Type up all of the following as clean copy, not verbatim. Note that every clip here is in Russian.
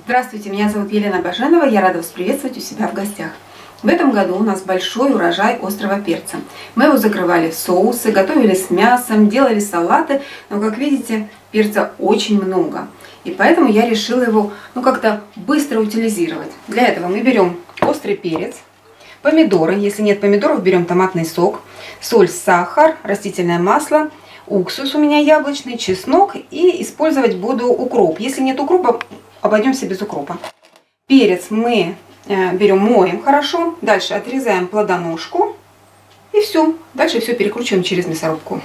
Здравствуйте, меня зовут Елена Баженова, я рада вас приветствовать у себя в гостях. В этом году у нас большой урожай острого перца. Мы его закрывали в соусы, готовили с мясом, делали салаты, но, как видите, перца очень много. И поэтому я решила его как-то быстро утилизировать. Для этого мы берем острый перец, помидоры, если нет помидоров, берем томатный сок, соль, сахар, растительное масло, уксус у меня яблочный, чеснок и использовать буду укроп. Если нет укропа, обойдемся без укропа. Перец мы берем, моем хорошо, дальше отрезаем плодоножку и все. Дальше все перекручиваем через мясорубку.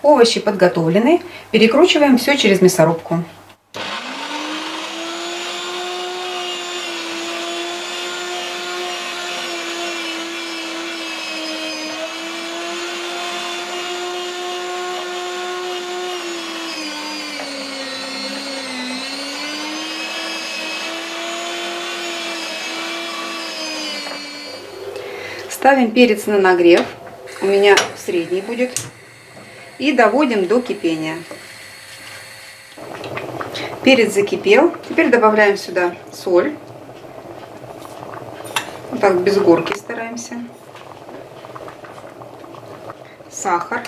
Овощи подготовлены, перекручиваем все через мясорубку. Ставим перец на нагрев, у меня средний будет, и доводим до кипения. Перец закипел, теперь добавляем сюда соль, вот так без горки стараемся, сахар,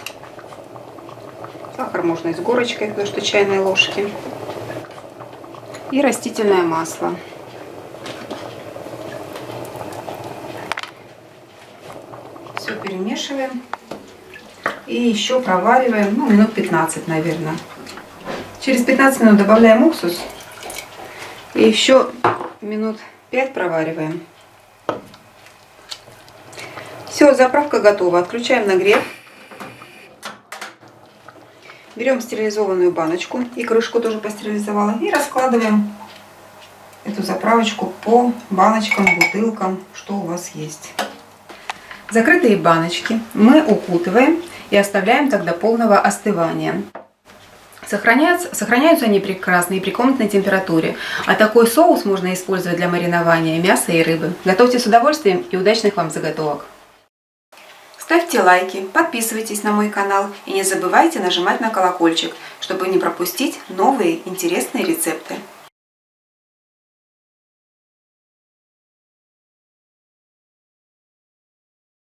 сахар можно и с горочкой, потому что чайной ложки, и растительное масло. Все перемешиваем и еще провариваем, минут 15, наверное. Через 15 минут добавляем уксус и еще минут 5 провариваем. Все, заправка готова. Отключаем нагрев. Берем стерилизованную баночку и крышку тоже постерилизовала и раскладываем эту заправочку по баночкам, бутылкам, что у вас есть. Закрытые баночки мы укутываем и оставляем так до полного остывания. Сохраняются они прекрасно и при комнатной температуре. А такой соус можно использовать для маринования мяса и рыбы. Готовьте с удовольствием и удачных вам заготовок! Ставьте лайки, подписывайтесь на мой канал и не забывайте нажимать на колокольчик, чтобы не пропустить новые интересные рецепты.